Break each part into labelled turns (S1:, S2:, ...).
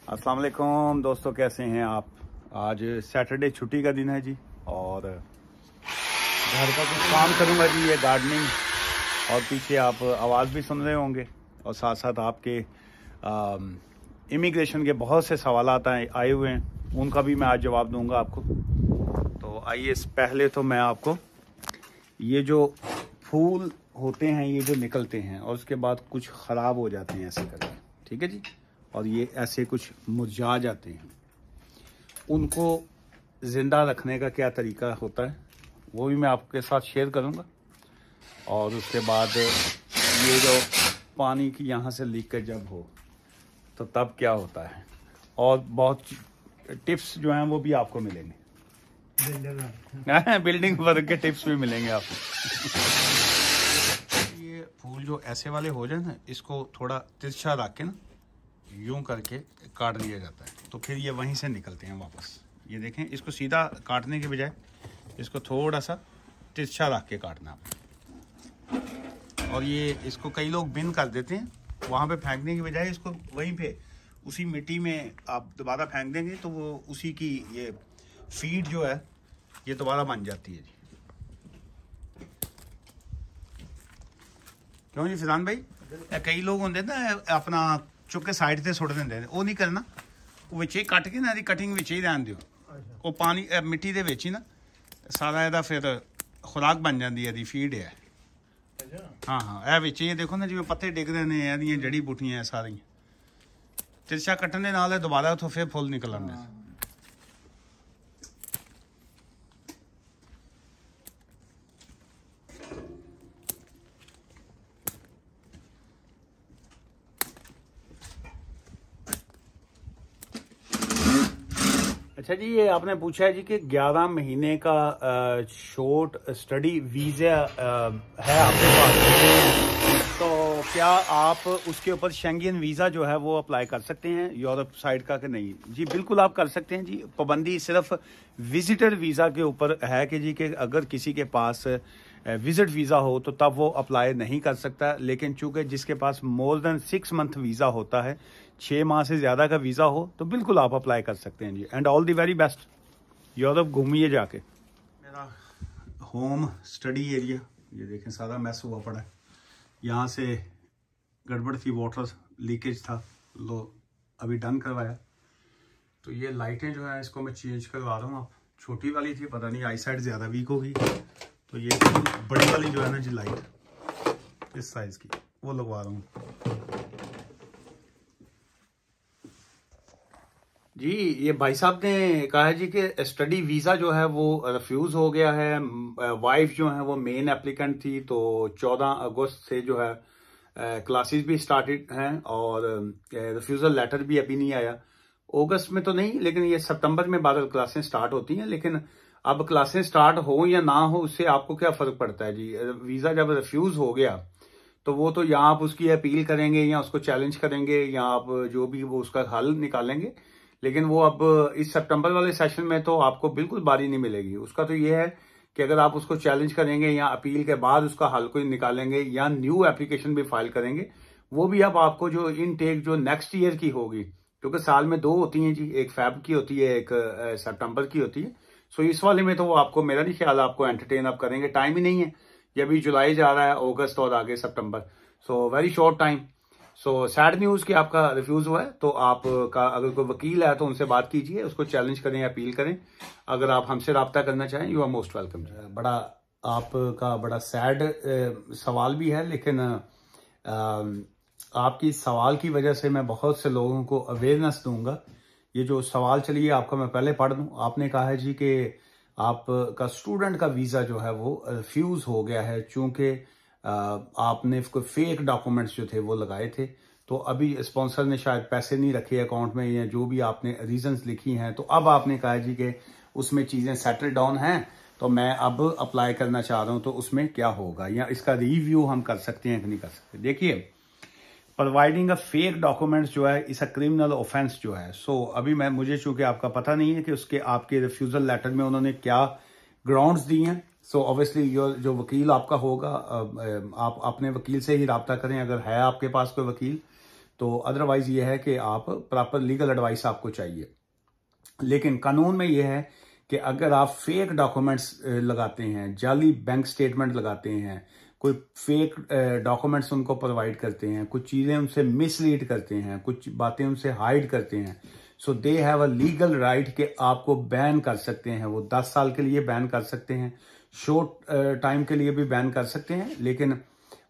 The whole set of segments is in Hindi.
S1: अस्सलाम वालेकुम दोस्तों, कैसे हैं आप। आज सैटरडे छुट्टी का दिन है जी और घर का कुछ काम करूंगा जी, ये गार्डनिंग। और पीछे आप आवाज़ भी सुन रहे होंगे और साथ साथ आपके इमिग्रेशन के बहुत से सवाल आए हुए हैं, उनका भी मैं आज जवाब दूंगा आपको। तो आइए, पहले तो मैं आपको ये जो फूल होते हैं, ये जो निकलते हैं और उसके बाद कुछ ख़राब हो जाते हैं ऐसे करके, ठीक है जी, और ये ऐसे कुछ मुरझा जाते हैं, उनको ज़िंदा रखने का क्या तरीका होता है वो भी मैं आपके साथ शेयर करूंगा। और उसके बाद ये जो पानी की यहाँ से लीकेज जब हो तो तब क्या होता है, और बहुत टिप्स जो हैं वो भी आपको मिलेंगे। बिल्डिंग वर्क के टिप्स भी मिलेंगे आपको। ये फूल जो ऐसे वाले हो जाए ना, इसको थोड़ा तिरछा रख के ना यूं करके काट दिया जाता है, तो फिर ये वहीं से निकलते हैं वापस। ये देखें, इसको सीधा काटने के बजाय इसको थोड़ा सा तिरछा रख के काटना आप। और ये इसको कई लोग बिन कर देते हैं, वहाँ पे फेंकने की बजाय इसको वहीं पे उसी मिट्टी में आप दोबारा फेंक देंगे तो वो उसी की ये फीड जो है ये दोबारा बन जाती है जी। क्यों जी फिजान भाई, कई लोग होंगे ना अपना चुक के साइड से सुट देंगे, वो नहीं करना, वो विच ही कट के ना कटिंग विच ही रहन दिओ, वो पानी मिट्टी दे विच ही ना सारा ਇਹਦਾ फिर खुराक बन जाती है, फीड है। हाँ हाँ, ਇਹ ਵਿੱਚ ਹੀ देखो ना जिवें पत्ते डिगदे ने, ਇਹਦੀਆਂ जड़ी बूटियां सारियां तिरछा कट्टण ਦੇ ਨਾਲ दोबारा उथों फिर फुੱਲ निकल आते हैं। अच्छा जी, ये आपने पूछा है जी कि 11 महीने का शॉर्ट स्टडी वीज़ा है आपके पास, तो क्या आप उसके ऊपर शेंगेन वीज़ा जो है वो अप्लाई कर सकते हैं यूरोप साइड का कि नहीं। जी बिल्कुल आप कर सकते हैं जी। पाबंदी सिर्फ विजिटर वीज़ा के ऊपर है कि जी कि अगर किसी के पास विजिट वीज़ा हो तो तब वो अप्लाई नहीं कर सकता, लेकिन चूंकि जिसके पास मोर देन 6 मंथ वीज़ा होता है, 6 माह से ज़्यादा का वीज़ा हो, तो बिल्कुल आप अप्लाई कर सकते हैं जी। And all the very best, Europe घूमिए जाके। मेरा होम स्टडी एरिया ये देखें सारा मैस हुआ पड़ा है, यहाँ से गड़बड़ थी, वाटर लीकेज था, लो अभी डन करवाया। तो ये लाइटें जो हैं इसको मैं चेंज करवा रहा हूँ। आप छोटी वाली थी, पता नहीं आई साइड ज़्यादा वीक होगी, तो ये बड़ी वाली जो है ना जी लाइट इस साइज़ की वो लगवा रहा हूँ जी। ये भाई साहब ने कहा है जी कि स्टडी वीज़ा जो है वो रिफ्यूज़ हो गया है। वाइफ जो है वो मेन एप्लीकेंट थी, तो 14 अगस्त से जो है क्लासेस भी स्टार्टेड हैं और रिफ्यूज़ल लेटर भी अभी नहीं आया। अगस्त में तो नहीं, लेकिन ये सितंबर में बाद क्लासें स्टार्ट होती हैं। लेकिन अब क्लासें स्टार्ट हो या ना हो उससे आपको क्या फ़र्क पड़ता है जी। वीज़ा जब रिफ्यूज़ हो गया तो वो तो या आप उसकी अपील करेंगे या उसको चैलेंज करेंगे या आप जो भी वो उसका हल निकालेंगे, लेकिन वो अब इस सितंबर वाले सेशन में तो आपको बिल्कुल बारी नहीं मिलेगी उसका। तो ये है कि अगर आप उसको चैलेंज करेंगे या अपील के बाद उसका हल कोई निकालेंगे या न्यू एप्लीकेशन भी फाइल करेंगे, वो भी अब आपको जो इनटेक जो नेक्स्ट ईयर की होगी, क्योंकि साल में 2 होती हैं जी, एक फेब की होती है, एक सितंबर की होती है। सो इस वाले में तो वो आपको, मेरा नहीं ख्याल आपको एंटरटेन अब करेंगे, टाइम ही नहीं है। ये अभी जुलाई जा रहा है, अगस्त और आगे सितंबर, so very short time. So sad news कि आपका रिफ्यूज़ हुआ है, तो आपका अगर कोई वकील है तो उनसे बात कीजिए, उसको चैलेंज करें, अपील करें। अगर आप हमसे रब्ता करना चाहें, यू आर मोस्ट वेलकम। बड़ा आपका बड़ा सैड सवाल भी है, लेकिन आपकी सवाल की वजह से मैं बहुत से लोगों को अवेयरनेस दूंगा। ये जो सवाल चलिए आपका मैं पहले पढ़ दूं। आपने कहा है जी कि आपका स्टूडेंट का वीज़ा जो है वो रिफ्यूज़ हो गया है, चूंकि आपने कोई फेक डॉक्यूमेंट्स जो थे वो लगाए थे, तो अभी स्पॉन्सर ने शायद पैसे नहीं रखे अकाउंट में या जो भी आपने रीजंस लिखी हैं, तो अब आपने कहा जी कि उसमें चीज़ें सेटल डाउन हैं, तो मैं अब अप्लाई करना चाह रहा हूँ, तो उसमें क्या होगा या इसका रिव्यू हम कर सकते हैं कि नहीं कर सकते। देखिए, प्रोवाइडिंग अ फेक डॉक्यूमेंट्स जो है इस अ क्रिमिनल ऑफेंस जो है। सो अभी मुझे चूंकि आपका पता नहीं है कि उसके आपके रिफ्यूजल लेटर में उन्होंने क्या ग्राउंड्स दिए हैं, सो ऑब्वियसली जो वकील आपका होगा, आप अपने वकील से ही रब्ता करें अगर है आपके पास कोई वकील, तो अदरवाइज ये है कि आप प्रॉपर लीगल एडवाइस आपको चाहिए। लेकिन कानून में यह है कि अगर आप फेक डॉक्यूमेंट्स लगाते हैं, जाली बैंक स्टेटमेंट लगाते हैं, कोई फेक डॉक्यूमेंट्स उनको प्रोवाइड करते हैं, कुछ चीजें उनसे मिसलीड करते हैं, कुछ बातें उनसे हाइड करते हैं, so they have a legal right कि आपको बैन कर सकते हैं। वो 10 साल के लिए बैन कर सकते हैं, शॉर्ट टाइम के लिए भी बैन कर सकते हैं। लेकिन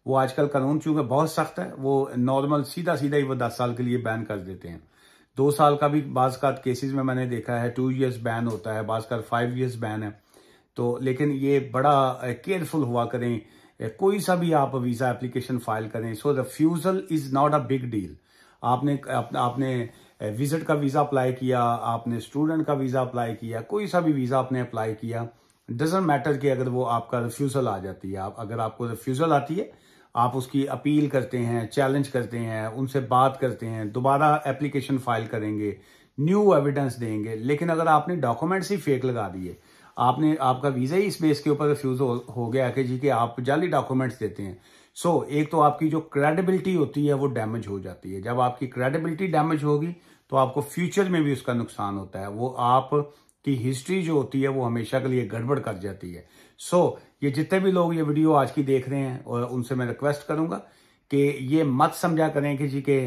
S1: वो आजकल कानून चूंकि बहुत सख्त है, वो नॉर्मल सीधा सीधा ही वो 10 साल के लिए बैन कर देते हैं। 2 साल का भी बाज़ का केसेस में मैंने देखा है, 2 years बैन होता है, बाज़ का 5 years बैन है। तो लेकिन ये बड़ा केयरफुल हुआ करें, कोई सा भी आप वीज़ा एप्लीकेशन फाइल करें। So refusal is not a big deal. आपने विजिट का वीज़ा अप्लाई किया, आपने स्टूडेंट का वीज़ा अप्लाई किया, कोई सा भी वीज़ा आपने अप्लाई किया, डजंट मैटर कि अगर वो आपका रिफ्यूजल आ जाती है। अगर आपको रिफ्यूजल आती है, आप उसकी अपील करते हैं, चैलेंज करते हैं, उनसे बात करते हैं, दोबारा एप्लीकेशन फाइल करेंगे, न्यू एविडेंस देंगे। लेकिन अगर आपने डॉक्यूमेंट्स ही फेक लगा दिए, आपका वीजा ही इस बेस के ऊपर रिफ्यूज हो गया कि जी कि आप जाली डॉक्यूमेंट्स देते हैं, सो एक तो आपकी जो क्रेडिबिलिटी होती है वो डैमेज हो जाती है। जब आपकी क्रेडिबिलिटी डैमेज होगी तो आपको फ्यूचर में भी उसका नुकसान होता है। वो आपकी हिस्ट्री जो होती है वो हमेशा के लिए गड़बड़ कर जाती है। सो ये जितने भी लोग ये वीडियो आज की देख रहे हैं, और उनसे मैं रिक्वेस्ट करूंगा कि ये मत समझा करें कि जी के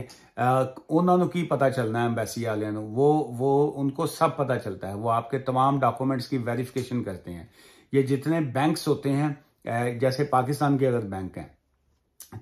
S1: उन्होंने की पता चलना है एम्बेसी वाले वो उनको सब पता चलता है। वो आपके तमाम डॉक्यूमेंट्स की वेरिफिकेशन करते हैं। ये जितने बैंक्स होते हैं, जैसे पाकिस्तान के अगर बैंक हैं,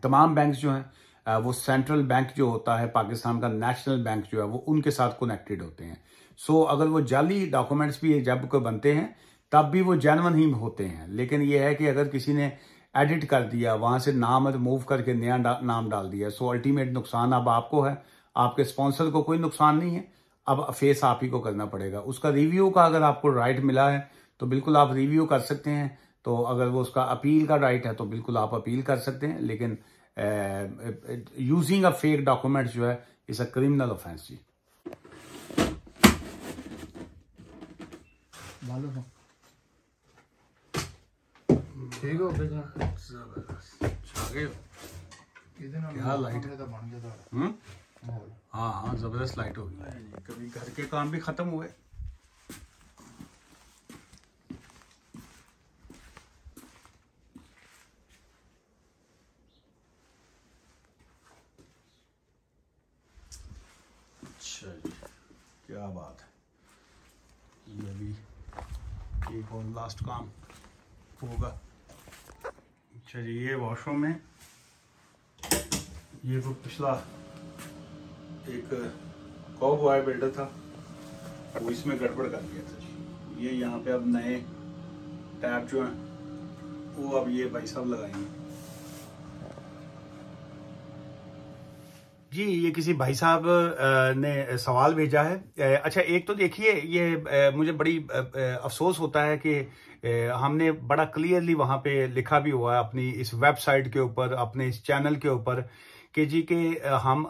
S1: तमाम बैंक्स जो हैं वो सेंट्रल बैंक जो होता है पाकिस्तान का, नेशनल बैंक जो है वो उनके साथ कनेक्टेड होते हैं। सो अगर वो जाली डॉक्यूमेंट्स भी जब को बनते हैं तब भी वो जेन्युइन ही होते हैं। लेकिन ये है कि अगर किसी ने एडिट कर दिया, वहां से नाम रिमूव करके नया नाम डाल दिया, सो अल्टीमेट नुकसान अब आपको है, आपके स्पॉन्सर को कोई नुकसान नहीं है। अब फेस आप ही को करना पड़ेगा। उसका रिव्यू का अगर आपको राइट मिला है तो बिल्कुल आप रिव्यू कर सकते हैं। तो अगर वो उसका अपील का राइट है तो बिल्कुल आप अपील कर सकते हैं। लेकिन यूजिंग अ फेक डॉक्यूमेंट्स जो है इज अ क्रिमिनल ऑफेंस। जी
S2: ठीक हो गया
S1: क्या लाइट हाँ जबरदस्त लाइट होगी। कभी घर के काम भी खत्म हुए। अच्छा जी, क्या बात है। ये भी एक और लास्ट काम होगा। अच्छा जी, ये वॉशरूम में ये वो पिछला एक कॉबॉय बिल्डर था, वो इसमें गड़बड़ कर दिया था जी। ये यहाँ पे अब नए टैप जो हैं वो अब ये भाई साहब लगाएंगे जी। ये किसी भाई साहब ने सवाल भेजा है। अच्छा, एक तो देखिए ये मुझे बड़ी अफसोस होता है कि हमने बड़ा क्लियरली वहां पे लिखा भी हुआ है अपनी इस वेबसाइट के ऊपर, अपने इस चैनल के ऊपर कि जी के हम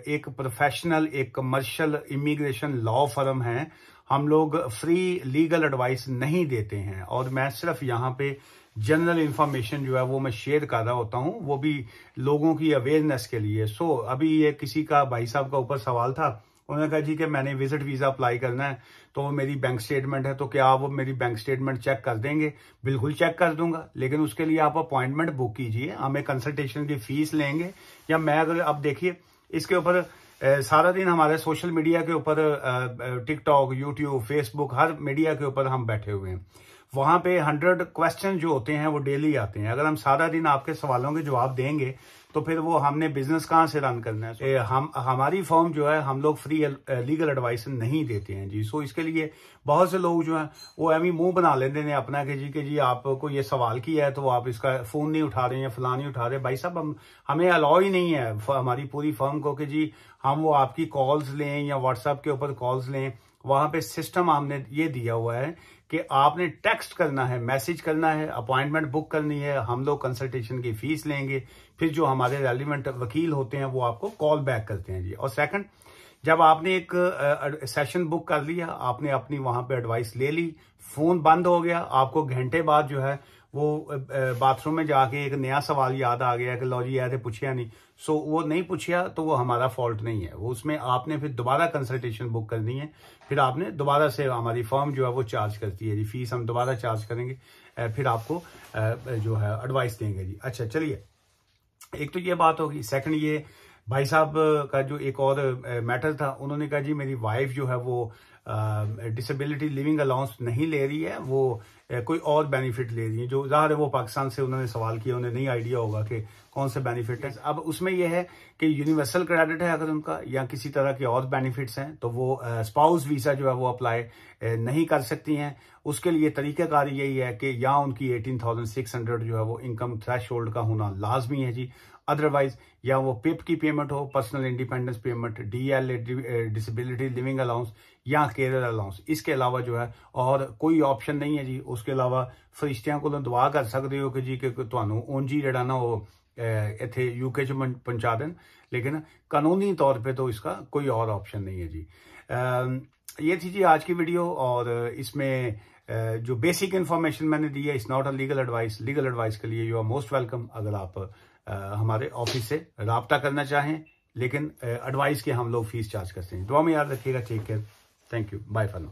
S1: एक प्रोफेशनल, एक कमर्शियल इमिग्रेशन लॉ फर्म हैं। हम लोग फ्री लीगल एडवाइस नहीं देते हैं, और मैं सिर्फ यहाँ पे जनरल इंफॉर्मेशन जो है वो मैं शेयर कर रहा होता हूँ, वो भी लोगों की अवेयरनेस के लिए। सो अभी ये किसी का भाई साहब का ऊपर सवाल था, उन्होंने कहा जी कि मैंने विजिट वीजा अप्लाई करना है, तो मेरी बैंक स्टेटमेंट है, तो क्या आप मेरी बैंक स्टेटमेंट चेक कर देंगे? बिल्कुल चेक कर दूंगा, लेकिन उसके लिए आप अपॉइंटमेंट बुक कीजिए, हमें कंसल्टेशन की फीस लेंगे। या मैं अगर अब देखिए इसके ऊपर सारा दिन हमारे सोशल मीडिया के ऊपर टिकटॉक, यूट्यूब, फेसबुक, हर मीडिया के ऊपर हम बैठे हुए हैं। वहां पे 100 क्वेश्चन जो होते हैं वो डेली आते हैं। अगर हम सारा दिन आपके सवालों के जवाब देंगे तो फिर वो हमने बिजनेस कहाँ से रन करना है? हमारी फर्म जो है, हम लोग फ्री लीगल एडवाइस नहीं देते हैं जी। सो इसके लिए बहुत से लोग जो हैं वो एम ही मुंह बना लेते हैं अपना कि जी आपको ये सवाल किया है तो आप इसका फोन नहीं उठा रहे हैं, फलां नहीं उठा रहे। भाई साहब हमें अलाउ ही नहीं है हमारी पूरी फर्म को कि जी हम वो आपकी कॉल्स लें या व्हाट्सएप के ऊपर कॉल्स लें। वहां पे सिस्टम हमने ये दिया हुआ है कि आपने टेक्स्ट करना है, मैसेज करना है, अपॉइंटमेंट बुक करनी है, हम लोग कंसल्टेशन की फीस लेंगे, फिर जो हमारे रेलिवेंट वकील होते हैं वो आपको कॉल बैक करते हैं जी। और सेकंड, जब आपने एक सेशन बुक कर लिया, आपने अपनी वहां पे एडवाइस ले ली, फोन बंद हो गया, आपको घंटे बाद जो है वो बाथरूम में जाके एक नया सवाल याद आ गया कि लो जी ऐसे पूछया नहीं, सो वो नहीं पूछया तो वो हमारा फॉल्ट नहीं है, वो उसमें आपने फिर दोबारा कंसल्टेशन बुक करनी है, फिर आपने दोबारा से हमारी फर्म जो है वो चार्ज करती है जी, फीस हम दोबारा चार्ज करेंगे, फिर आपको जो है एडवाइस देंगे जी। अच्छा चलिए, एक तो ये बात होगी। सेकंड, ये भाई साहब का जो एक और मैटर था, उन्होंने कहा जी मेरी वाइफ जो है वो डिसेबिलिटी लिविंग अलाउंस नहीं ले रही है, वो कोई और बेनिफिट ले रही है, जो ज़ाहिर है वो पाकिस्तान से उन्होंने सवाल किया, उन्हें नहीं आइडिया होगा कि कौन से बेनिफिट है। अब उसमें यह है कि यूनिवर्सल क्रेडिट है अगर उनका, या किसी तरह के और बेनिफिट्स हैं, तो वो स्पाउस वीज़ा जो है वो अप्लाई नहीं कर सकती हैं। उसके लिए तरीक़ाकार यही है कि या उनकी 18,600 जो है वो इनकम थ्रेशोल्ड का होना लाजमी है जी, अदरवाइज या वो पिप की पेमेंट हो, personal independence payment, DL disability living allowance या केयर अलाउंस, इसके अलावा जो है और कोई ऑप्शन नहीं है जी। उसके अलावा फरिश्तियां को दुआ कर सकते हो कि जी कि तुहानू ऊंजी जड़ा ना वो इत्थे UK च पहुंचा देन, लेकिन कानूनी तौर पे तो इसका कोई और ऑप्शन नहीं है जी। ये थी जी आज की वीडियो, और इसमें जो बेसिक इन्फॉर्मेशन मैंने दी है, it's not a legal advice. Legal advice के लिए यू आर मोस्ट वेलकम अगर आप हमारे ऑफिस से राब्ता करना चाहें, लेकिन एडवाइस के हम लोग फीस चार्ज करते हैं। दुआ में याद रखिएगा। Take care, thank you, bye for now.